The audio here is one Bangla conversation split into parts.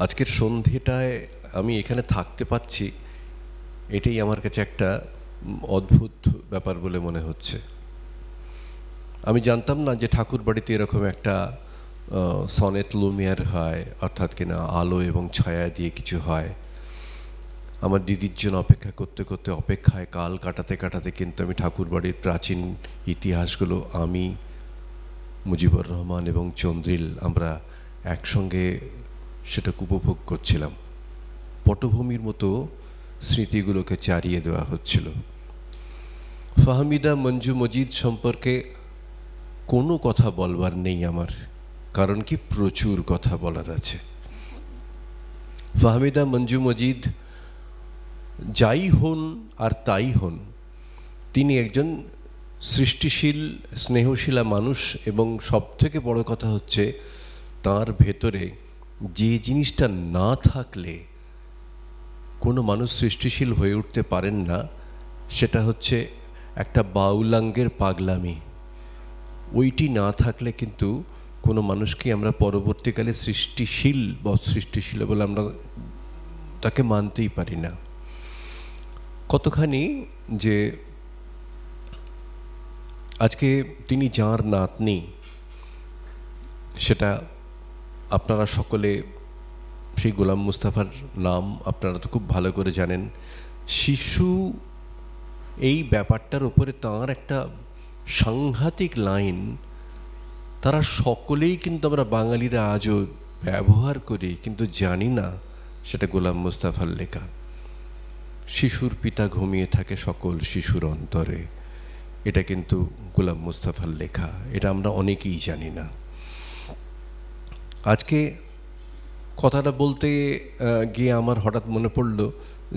আজকের সন্ধেটায় আমি এখানে থাকতে পারছি, এটাই আমার কাছে একটা অদ্ভুত ব্যাপার বলে মনে হচ্ছে। আমি জানতাম না যে ঠাকুর বাড়িতে এরকম একটা সনেট লুমিয়ার হয়, অর্থাৎ কিনা আলো এবং ছায়া দিয়ে কিছু হয়। আমার দিদির জন্য অপেক্ষা করতে করতে অপেক্ষায় কাল কাটাতে কাটাতে কিন্তু আমি ঠাকুর বাড়ির প্রাচীন ইতিহাসগুলো আমি, মুজিবুর রহমান এবং চন্দ্রিল আমরা একসঙ্গে সেটাকে উপভোগ করছিলাম। পটভূমির মতো স্মৃতিগুলোকে চারিয়ে দেওয়া হচ্ছিল। ফাহমিদা মঞ্জু মজিদ সম্পর্কে কোনো কথা বলবার নেই আমার, কারণ কি প্রচুর কথা বলার আছে। ফাহমিদা মঞ্জু মজিদ যাই হন আর তাই হন, তিনি একজন সৃষ্টিশীল স্নেহশীলা মানুষ, এবং সবথেকে বড় কথা হচ্ছে তার ভেতরে যে জিনিসটা না থাকলে কোনো মানুষ সৃষ্টিশীল হয়ে উঠতে পারেন না, সেটা হচ্ছে একটা বাউলাঙ্গের পাগলামি। ওইটি না থাকলে কিন্তু কোনো মানুষকে আমরা পরবর্তীকালে সৃষ্টিশীল বা সৃষ্টিশীল বলে আমরা তাকে মানতেই পারি না। কতখানি যে আজকে তিনি যাঁর নাতনি, সেটা আপনারা সকলে, সেই গোলাম মুস্তাফার নাম আপনারা তো খুব ভালো করে জানেন। শিশু এই ব্যাপারটার উপরে তাঁর একটা সাংঘাতিক লাইন, তারা সকলেই কিন্তু আমরা বাঙালিরা আজও ব্যবহার করি, কিন্তু জানি না সেটা গোলাম মুস্তাফার লেখা। শিশুর পিতা ঘুমিয়ে থাকে সকল শিশুর অন্তরে, এটা কিন্তু গোলাম মুস্তাফার লেখা, এটা আমরা অনেকেই জানি না। আজকে কথাটা বলতে গিয়ে আমার হঠাৎ মনে পড়ল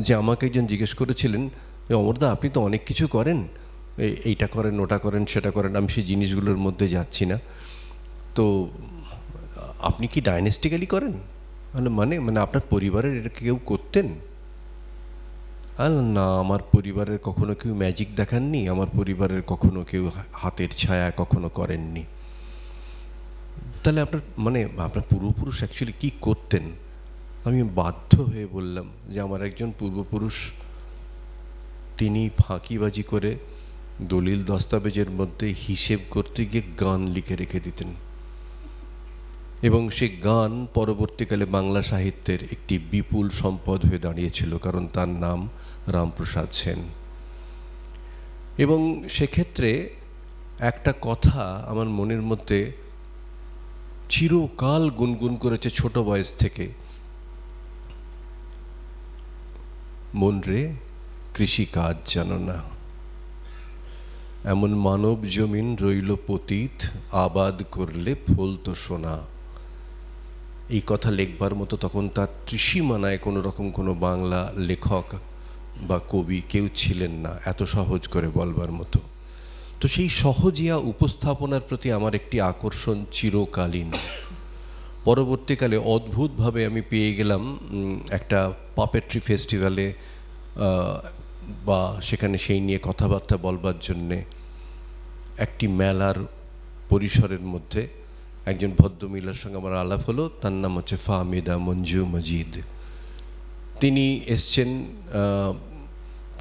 যে আমাকে একজন জিজ্ঞেস করেছিলেন যে অমরদা, আপনি তো অনেক কিছু করেন, এইটা করেন, ওটা করেন, সেটা করেন, আমি সেই জিনিসগুলোর মধ্যে যাচ্ছি না, তো আপনি কি ডাইনেস্টিক্যালি করেন? মানে মানে আপনার পরিবারের এটা কেউ করতেন? না, আমার পরিবারের কখনো কেউ ম্যাজিক দেখাননি, আমার পরিবারের কখনো কেউ হাতের ছায়া কখনো করেননি। তাহলে আপনার মানে আপনার পূর্বপুরুষ অ্যাকচুয়ালি কী করতেন? আমি বাধ্য হয়ে বললাম যে আমার একজন পূর্বপুরুষ, তিনি ফাঁকিবাজি করে দলিল দস্তাবেজের মধ্যে হিসেব করতে গিয়ে গান লিখে রেখে দিতেন, এবং সে গান পরবর্তীকালে বাংলা সাহিত্যের একটি বিপুল সম্পদ হয়ে দাঁড়িয়েছিল, কারণ তার নাম রামপ্রসাদ সেন। এবং সেক্ষেত্রে একটা কথা আমার মনের মধ্যে চিরকাল গুনগুন করেছে ছোট বয়স থেকে, মন রে কৃষিকাজ জানো না, এমন মানব জমিন রইল পতিত, আবাদ করলে ফলতো সোনা। এই কথা লেখবার মতো তখন তার ত্রিসীমানায় কোনো রকম কোনো বাংলা লেখক বা কবি কেউ ছিলেন না এত সহজ করে বলবার মতো। তো সেই সহজিয়া উপস্থাপনার প্রতি আমার একটি আকর্ষণ চিরকালীন। পরবর্তীকালে অদ্ভুতভাবে আমি পেয়ে গেলাম একটা পাপেট্রি ফেস্টিভ্যালে, বা সেখানে সেই নিয়ে কথাবার্তা বলবার জন্যে একটি মেলার পরিসরের মধ্যে একজন ভদ্রমহিলার সঙ্গে আমার আলাপ হলো। তার নাম হচ্ছে ফাহমিদা মঞ্জু মজিদ। তিনি এসছেন,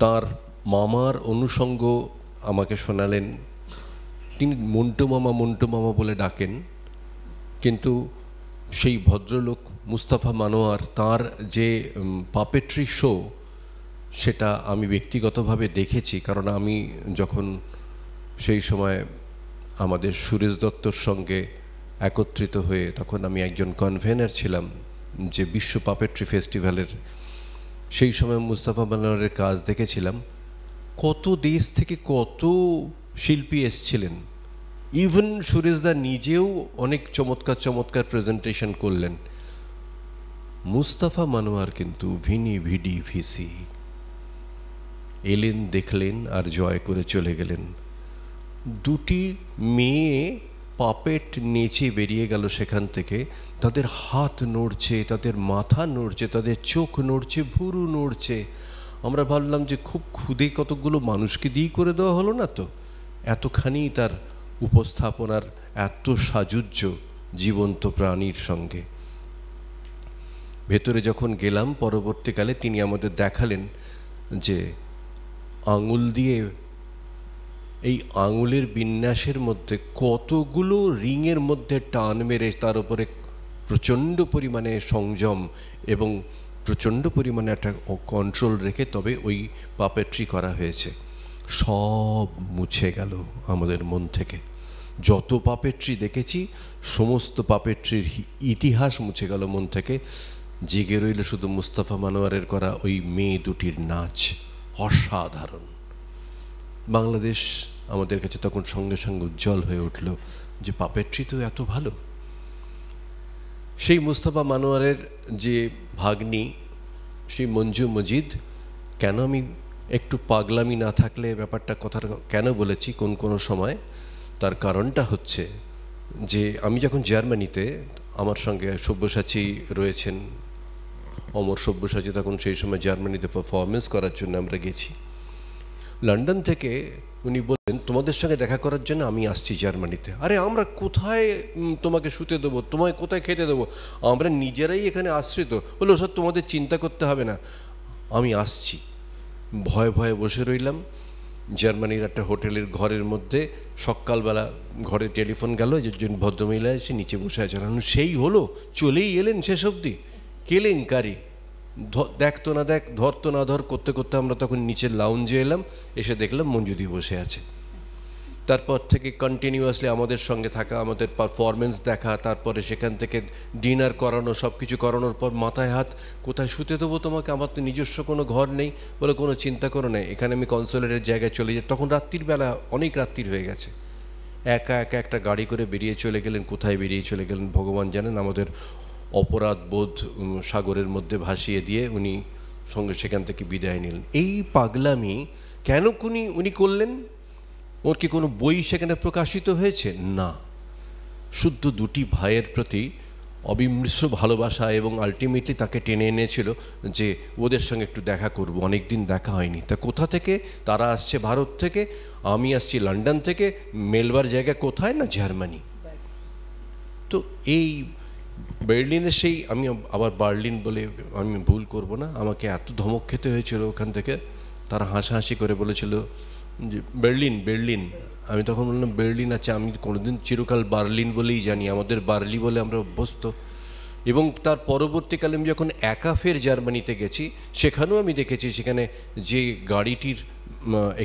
তার মামার অনুষঙ্গ আমাকে শোনালেন। তিনি মন্টু মামা বলে ডাকেন, কিন্তু সেই ভদ্রলোক মুস্তাফা মানোয়ার, তার যে পাপেট্রি শো, সেটা আমি ব্যক্তিগতভাবে দেখেছি, কারণ আমি যখন সেই সময় আমাদের সুরেশ দত্তর সঙ্গে একত্রিত হয়ে, তখন আমি একজন কনভেনার ছিলাম যে বিশ্ব পাপেট্রি ফেস্টিভ্যালের, সেই সময় মুস্তাফা মানোয়ারের কাজ দেখেছিলাম। কত দেশ থেকে কত শিল্পী এসছিলেন, ইভেন সুরেশদা নিজেও অনেক চমৎকার চমৎকার প্রেজেন্টেশন করলেন। মুস্তাফা মানোয়ার কিন্তু ভিনি ভিডি ভিসি এলেন, দেখলেন আর জয় করে চলে গেলেন। দুটি মেয়ে পাপেট নেচে বেরিয়ে গেল সেখান থেকে, তাদের হাত নড়ছে, তাদের মাথা নড়ছে, তাদের চোখ নড়ছে, ভুরু নড়ছে। আমরা ভাবলাম যে খুব ক্ষুদে কতগুলো মানুষকে দিয়েই করে দেওয়া হলো না তো, এতখানি তার উপস্থাপনার এত সাজুজ্য জীবন্ত প্রাণীর সঙ্গে। ভেতরে যখন গেলাম পরবর্তীকালে তিনি আমাদের দেখালেন যে আঙুল দিয়ে এই আঙুলের বিন্যাসের মধ্যে কতগুলো রিংয়ের মধ্যে টান মেরে তার উপরে প্রচণ্ড পরিমাণে সংযম এবং প্রচণ্ড পরিমাণে একটা কন্ট্রোল রেখে তবে ওই পাপেট্রি করা হয়েছে। সব মুছে গেল আমাদের মন থেকে। যত পাপেট্রি দেখেছি সমস্ত পাপেট্রির ইতিহাস মুছে গেল মন থেকে। জেগে রইল শুধু মুস্তাফা মানোয়ারের করা ওই মেয়ে দুটির নাচ। অসাধারণ। বাংলাদেশ আমাদের কাছে তখন সঙ্গে সঙ্গে উজ্জ্বল হয়ে উঠল যে পাপেট্রি তো এত ভালো। সেই মুস্তাফা মানোয়ারের যে ভাগ্নি সেই মঞ্জু মজিদ, কেন আমি একটু পাগলামি না থাকলে ব্যাপারটা কথাটা কেন বলেছি কোনো সময়, তার কারণটা হচ্ছে যে আমি যখন জার্মানিতে, আমার সঙ্গে সব্যসাচী রয়েছেন, অমর সব্যসাচী, তখন সেই সময় জার্মানিতে পারফরমেন্স করার জন্য আমরা গেছি। লন্ডন থেকে উনি বললেন তোমাদের সঙ্গে দেখা করার জন্য আমি আসছি জার্মানিতে। আরে আমরা কোথায় তোমাকে শুতে দেবো, তোমায় কোথায় খেতে দেবো, আমরা নিজেরাই এখানে আশ্রিত। বললো ওসব তোমাদের চিন্তা করতে হবে না, আমি আসছি। ভয়ে ভয়ে বসে রইলাম জার্মানির একটা হোটেলের ঘরের মধ্যে। সকালবেলা ঘরে টেলিফোন গেল যে ভদ্রমহিলা এসে নিচে বসে আছে। সেই হলো, চলেই এলেন শেষ অবধি, কেলেঙ্কারি। দেখতো না দেখ, ধরতো না ধর করতে করতে আমরা তখন নিচের লাউঞ্জে এলাম, এসে দেখলাম মঞ্জুদি বসে আছে। তারপর থেকে কন্টিনিউয়াসলি আমাদের সঙ্গে থাকা, আমাদের পারফরমেন্স দেখা, তারপরে সেখান থেকে ডিনার করানো, সব কিছু করানোর পর মাথায় হাত, কোথায় শুতে দেবো তোমাকে, আমার তো নিজস্ব কোনো ঘর নেই। বলে কোনো চিন্তা করো না, এখানে আমি কনসুলেটের জায়গায় চলে যাই। তখন রাত্রির বেলা, অনেক রাত্রির হয়ে গেছে। একা একা একটা গাড়ি করে বেরিয়ে চলে গেলেন। কোথায় বেরিয়ে চলে গেলেন ভগবান জানেন। আমাদের অপরাধ বোধ সাগরের মধ্যে ভাসিয়ে দিয়ে উনি সঙ্গে সেখান থেকে বিদায় নিলেন। এই পাগলামি কেন উনি করলেন? ওর কি কোনো বই সেখানে প্রকাশিত হয়েছে? না, শুদ্ধ দুটি ভাইয়ের প্রতি অবিমৃষ্য ভালোবাসা এবং আলটিমেটলি তাকে টেনে এনেছিল যে ওদের সঙ্গে একটু দেখা করব। অনেক দিন দেখা হয়নি। তা কোথা থেকে? তারা আসছে ভারত থেকে, আমি আসছি লন্ডন থেকে। মেলবার জায়গা কোথায়? না জার্মানি। তো এই বার্লিনের সেই, আমি আবার বার্লিন বলে আমি ভুল করব না, আমাকে এত ধমক খেতে হয়েছিল ওখান থেকে। তারা হাসাহাসি করে বলেছিল যে বার্লিন। আমি তখন বললাম বার্লিন আছে, আমি কোনোদিন চিরকাল বার্লিন বলেই জানি, আমাদের বার্লি বলে আমরা অভ্যস্ত। এবং তার পরবর্তীকালে আমি যখন একা ফের জার্মানিতে গেছি, সেখানেও আমি দেখেছি সেখানে যে গাড়িটির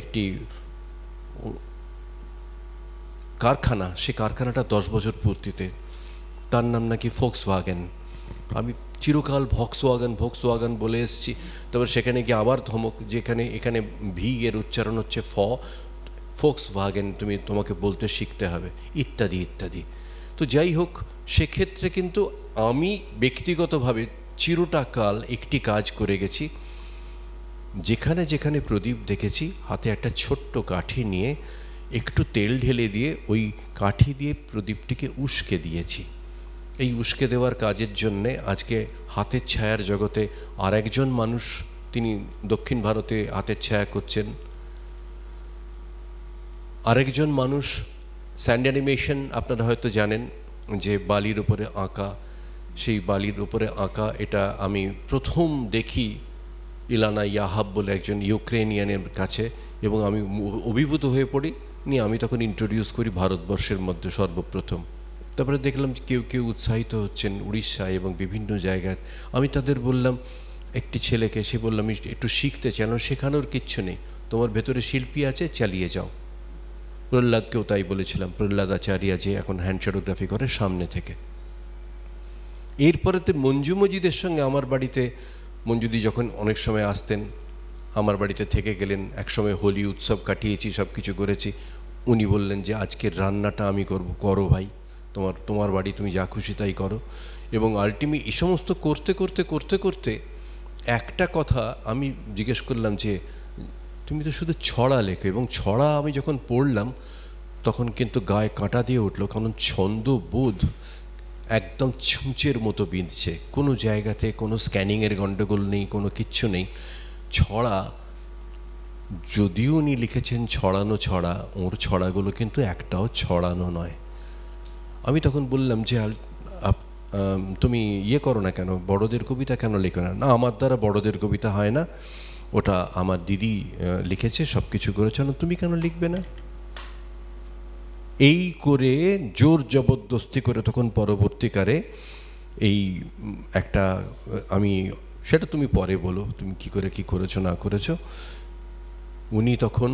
একটি কারখানা, সে কারখানাটা 10 বছর পূর্তিতে, তার নাম নাকি ফোক্সওয়াগেন। আমি চিরকাল ভক্সওয়াগন বলে এসেছি। তবে সেখানে গিয়ে আবার ধমক, যেখানে এখানে ভি এর উচ্চারণ হচ্ছে ফোক্সওয়াগেন, তোমাকে বলতে শিখতে হবে, ইত্যাদি ইত্যাদি। তো যাই হোক, সেক্ষেত্রে কিন্তু আমি ব্যক্তিগতভাবে চিরটা কাল একটি কাজ করে গেছি। যেখানে যেখানে প্রদীপ দেখেছি, হাতে একটা ছোট্ট কাঠি নিয়ে একটু তেল ঢেলে দিয়ে ওই কাঠি দিয়ে প্রদীপটিকে উস্কে দিয়েছি। এই উস্কে দেওয়ার কাজের জন্যে আজকে হাতের ছায়ার জগতে আর একজন মানুষ, তিনি দক্ষিণ ভারতে হাতের ছায়া করছেন। আরেকজন মানুষ স্যান্ড অ্যানিমেশন, আপনারা হয়তো জানেন যে বালির উপরে আঁকা, সেই বালির উপরে আঁকা এটা আমি প্রথম দেখি ইলানা ইয়াহাব বলে একজন ইউক্রেনিয়ানের কাছে, এবং আমি অভিভূত হয়ে পড়ি। নিয়ে আমি তখন ইন্ট্রোডিউস করি ভারতবর্ষের মধ্যে সর্বপ্রথম। তারপরে দেখলাম কেউ কেউ উৎসাহিত হচ্ছেন উড়িষ্যায় এবং বিভিন্ন জায়গায়। আমি তাদের বললাম, একটি ছেলেকে সে বললাম আমি একটু শিখতে চাই। শেখানোর কিচ্ছু নেই, তোমার ভেতরে শিল্পী আছে, চালিয়ে যাও। প্রহ্লাদকেও তাই বলেছিলাম, প্রহ্লাদ আচার্য যে এখন হ্যান্ড শ্যাডোগ্রাফি করে সামনে থেকে। এরপরে তো মঞ্জু মজিদের সঙ্গে আমার বাড়িতে, মঞ্জুদি যখন অনেক সময় আসতেন আমার বাড়িতে থেকে গেলেন, একসময় হোলি উৎসব কাটিয়েছি, সব কিছু করেছি। উনি বললেন যে আজকের রান্নাটা আমি করো ভাই, তোমার বাড়ি, তুমি যা খুশি তাই করো। এবং আলটিমেট এই সমস্ত করতে করতে করতে করতে একটা কথা আমি জিজ্ঞেস করলাম যে তুমি তো শুধু ছড়া লেখো, এবং ছড়া আমি যখন পড়লাম তখন কিন্তু গায়ে কাঁটা দিয়ে উঠলো, কারণ ছন্দবোধ একদম ছুঁচের মতো বিঁধছে। কোনো জায়গাতে কোনো স্ক্যানিংয়ের গণ্ডগোল নেই, কোনো কিচ্ছু নেই। ছড়া, যদিও উনি লিখেছেন ছড়ানো ছড়া, ওর ছড়াগুলো কিন্তু একটাও ছড়ানো নয়। আমি তখন বললাম যে তুমি ইয়ে করো না কেন, বড়দের কবিতা কেন লেখো না? না, আমার দ্বারা বড়দের কবিতা হয় না, ওটা আমার দিদি লিখেছে, সব কিছু করেছে, না তুমি কেন লিখবে না? এই করে জোর জবরদস্তি করে তখন পরবর্তীকালে এই একটা, আমি সেটা তুমি পরে বলো তুমি কি করে কি করেছো না করেছো। উনি তখন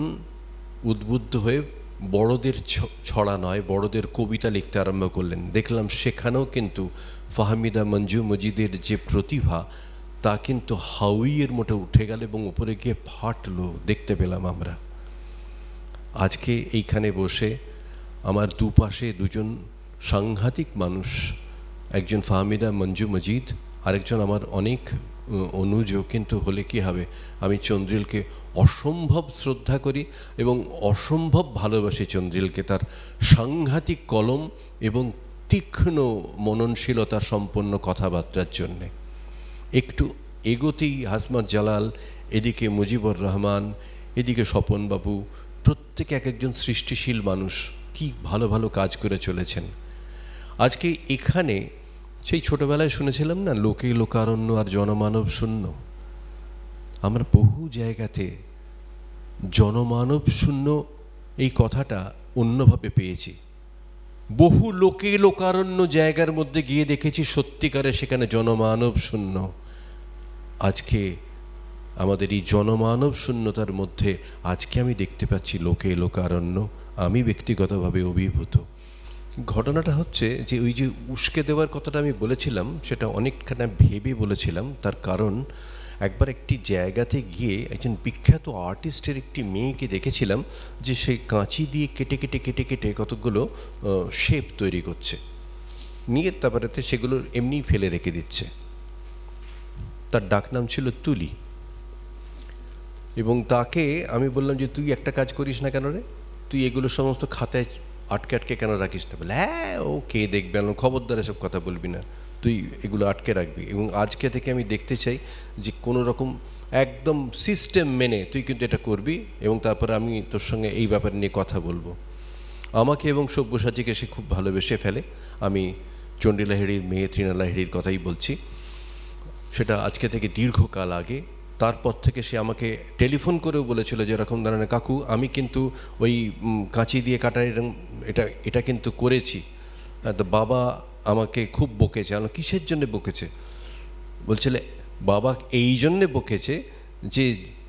উদ্বুদ্ধ হয়ে বড়দের ছড়া নয়, বড়দের কবিতা লিখতে আরম্ভ করলেন। দেখলাম সেখানেও কিন্তু ফাহমিদা মঞ্জু মজিদের যে প্রতিভা, তা কিন্তু হাউইয়ের মতো উঠে গেল এবং উপরে গিয়ে ফাটলো, দেখতে পেলাম আমরা। আজকে এইখানে বসে আমার দুপাশে দুজন সাংঘাতিক মানুষ, একজন ফাহমিদা মঞ্জু মজিদ, আরেকজন আমার অনেক অনুজ, কিন্তু হলে কি হবে, আমি চন্দ্রিলকে অসম্ভব শ্রদ্ধা করি এবং অসম্ভব ভালোবাসি চন্দ্রিলকে, তার সাংঘাতিক কলম এবং তীক্ষ্ণ মননশীলতা সম্পন্ন কথাবার্তার জন্যে। একটু এগোতেই হাসমাত জালাল, এদিকে মুজিবুর রহমান, এদিকে স্বপনবাবু, প্রত্যেকে এক একজন সৃষ্টিশীল মানুষ, কি ভালো ভালো কাজ করে চলেছেন। আজকে এখানে সেই ছোটবেলায় শুনেছিলাম না, লোকে লোকারণ্য আর জনমানব শূন্য। আমরা বহু জায়গাতে জনমানব শূন্য এই কথাটা অন্যভাবে পেয়েছি। বহু লোকে লোকারণ্য জায়গার মধ্যে গিয়ে দেখেছি সত্যিকারে সেখানে জনমানব শূন্য। আজকে আমাদের এই জনমানব শূন্যতার মধ্যে আজকে আমি দেখতে পাচ্ছি লোকে লোকারণ্য। আমি ব্যক্তিগতভাবে অভিভূত। ঘটনাটা হচ্ছে যে ওই যে উস্কে দেওয়ার কথাটা আমি বলেছিলাম, সেটা অনেকখানি ভেবে বলেছিলাম। তার কারণ, একবার একটি জায়গাতে গিয়ে একজন বিখ্যাত আর্টিস্টের একটি মেয়েকে দেখেছিলাম যে সেই কাঁচি দিয়ে কেটে কেটে কেটে কেটে কতগুলো শেপ তৈরি করছে, নিয়ে তারপরে সেগুলো এমনি ফেলে রেখে দিচ্ছে। তার ডাকনাম ছিল তুলি। এবং তাকে আমি বললাম যে তুই একটা কাজ করিস না কেন রে, তুই এগুলো সমস্ত খাতায় আটকে আটকে কেন রাখিস না? বলে হ্যাঁ, ও কে দেখবে, খবরদার এসব কথা বলবি না, তুই এগুলো আটকে রাখবি। এবং আজকে থেকে আমি দেখতে চাই যে কোনো রকম একদম সিস্টেম মেনে তুই কিন্তু এটা করবি, এবং তারপরে আমি তোর সঙ্গে এই ব্যাপার নিয়ে কথা বলবো। আমাকে এবং সব্যসাচীকে সে খুব ভালোবেসে ফেলে। আমি চণ্ডী লাহিড়ীর মেয়ে তৃণা লাহিড়ীর কথাই বলছি। সেটা আজকে থেকে দীর্ঘকাল আগে। তারপর থেকে সে আমাকে টেলিফোন করেও বলেছিল যে এরকম ধরনের, কাকু আমি কিন্তু ওই কাঁচি দিয়ে কাটার এটা কিন্তু করেছি। তো বাবা আমাকে খুব বকেছে। আমি কিসের জন্য বকেছে? বলছিলে বাবা এই জন্যে বকেছে যে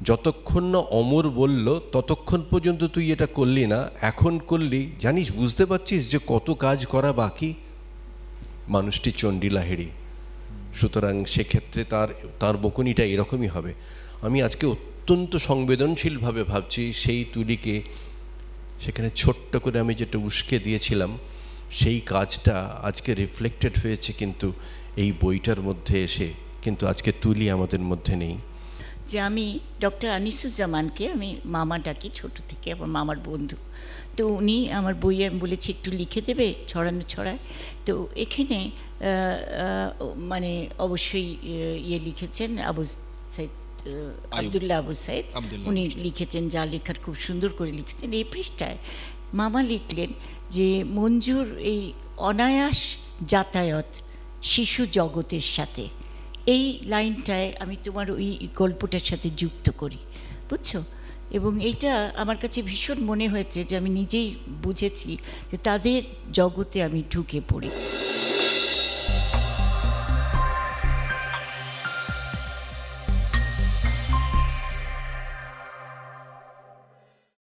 যতক্ষণ না অমর বলল ততক্ষণ পর্যন্ত তুই এটা করলি না, এখন করলি, জানিস, বুঝতে পারছিস যে কত কাজ করা বাকি। মানুষটি চণ্ডী লাহিড়ী, সুতরাং সেক্ষেত্রে তার বকুনিটা এরকমই হবে। আমি আজকে অত্যন্ত সংবেদনশীলভাবে ভাবছি সেই তুলিকে সেখানে ছোট্ট করে আমি যেটা উস্কে দিয়েছিলাম, সেই কাজটা আজকে রিফ্লেক্টেড হয়েছে কিন্তু এই বইটার মধ্যে এসে। কিন্তু আজকে তুলি আমাদের মধ্যে নেই। যে আমি ডক্টর আনিসুজ্জামানকে আমি মামা ডাকি ছোটো থেকে, আমার মামার বন্ধু। তো উনি আমার বইয়ে আমি বলেছি একটু লিখে দেবে, ছড়ানো ছড়ায়। তো এখানে মানে অবশ্যই ইয়ে লিখেছেন আবু সাইদ, আবদুল্লাহ আবু সাইদ, উনি লিখেছেন, যা লেখার খুব সুন্দর করে লিখেছেন। এই পৃষ্ঠায় মামা লিখলেন যে মঞ্জুর এই অনায়াস যাতায়াত শিশু জগতের সাথে, এই লাইনটায় আমি তোমার ওই গল্পটার সাথে যুক্ত করি, বুঝছো? এবং এইটা আমার কাছে ভীষণ মনে হয়েছে যে আমি নিজেই বুঝেছি যে তাদের জগতে আমি ঢুকে পড়ি।